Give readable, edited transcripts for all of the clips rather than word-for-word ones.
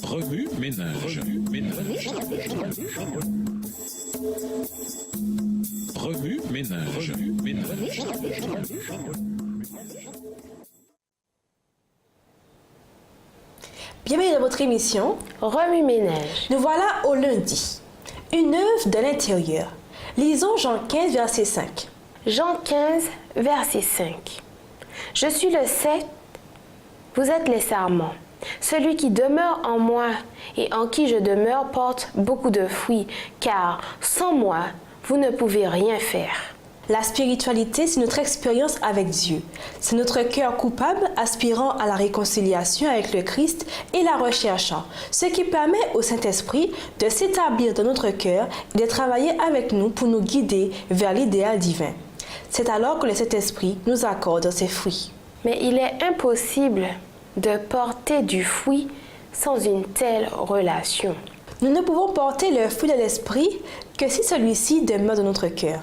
Remue ménage. Remue ménage. Bienvenue dans votre émission Remue-ménage. Nous voilà au lundi. Une œuvre de l'intérieur. Lisons Jean 15, verset 5. Jean 15, verset 5. Je suis le cep, vous êtes les sarments. Celui qui demeure en moi et en qui je demeure porte beaucoup de fruits, car sans moi, vous ne pouvez rien faire. La spiritualité, c'est notre expérience avec Dieu. C'est notre cœur coupable aspirant à la réconciliation avec le Christ et la recherchant, ce qui permet au Saint-Esprit de s'établir dans notre cœur et de travailler avec nous pour nous guider vers l'idéal divin. C'est alors que le Saint-Esprit nous accorde ses fruits. Mais il est impossible de porter du fruit sans une telle relation. Nous ne pouvons porter le fruit de l'Esprit que si celui-ci demeure dans notre cœur.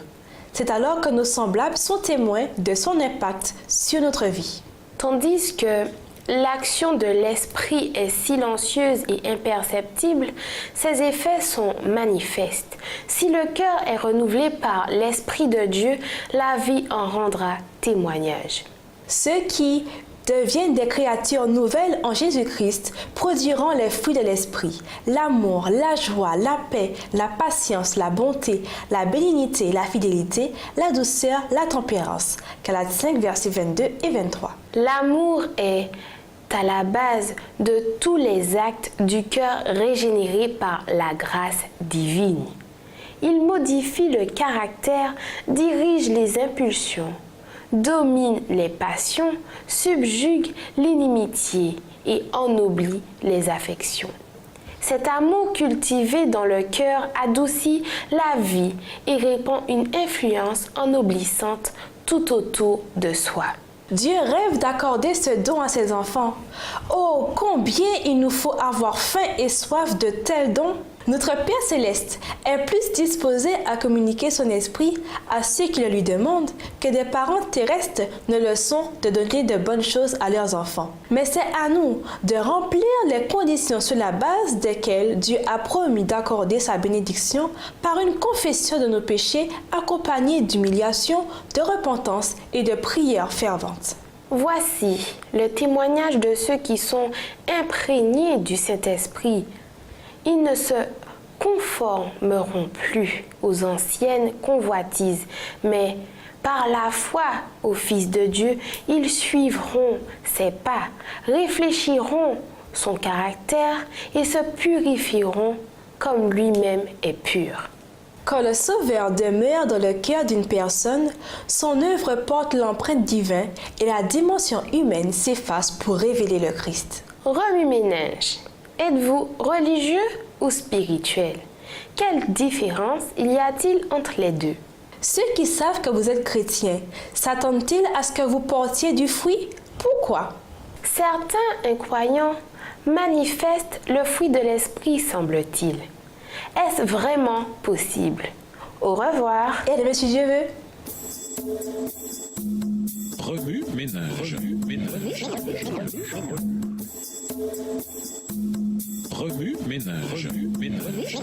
C'est alors que nos semblables sont témoins de son impact sur notre vie. Tandis que l'action de l'esprit est silencieuse et imperceptible, ses effets sont manifestes. Si le cœur est renouvelé par l'Esprit de Dieu, la vie en rendra témoignage. Ceux qui deviennent des créatures nouvelles en Jésus-Christ produiront les fruits de l'Esprit, l'amour, la joie, la paix, la patience, la bonté, la bénignité, la fidélité, la douceur, la tempérance. Galates 5, versets 22 et 23. L'amour est à la base de tous les actes du cœur régénéré par la grâce divine. Il modifie le caractère, dirige les impulsions, domine les passions, subjugue l'inimitié et ennoblit les affections. Cet amour cultivé dans le cœur adoucit la vie et répand une influence ennoblissante tout autour de soi. Dieu rêve d'accorder ce don à ses enfants. Oh, combien il nous faut avoir faim et soif de tels dons! Notre Père céleste est plus disposé à communiquer son esprit à ceux qui le lui demandent que des parents terrestres ne le sont de donner de bonnes choses à leurs enfants. Mais c'est à nous de remplir les conditions sur la base desquelles Dieu a promis d'accorder sa bénédiction par une confession de nos péchés accompagnée d'humiliation, de repentance et de prières ferventes. Voici le témoignage de ceux qui sont imprégnés du Saint-Esprit. Ils ne se conformeront plus aux anciennes convoitises, mais par la foi au Fils de Dieu, ils suivront ses pas, réfléchiront son caractère et se purifieront comme lui-même est pur. Quand le Sauveur demeure dans le cœur d'une personne, son œuvre porte l'empreinte divine et la dimension humaine s'efface pour révéler le Christ. Remue-ménage. Êtes-vous religieux ou spirituel? Quelle différence y a-t-il entre les deux? Ceux qui savent que vous êtes chrétien, s'attendent-ils à ce que vous portiez du fruit? Pourquoi? Certains incroyants manifestent le fruit de l'esprit, semble-t-il. Est-ce vraiment possible? Au revoir. Et le Dieu veut. Remue ménage. Remue ménage.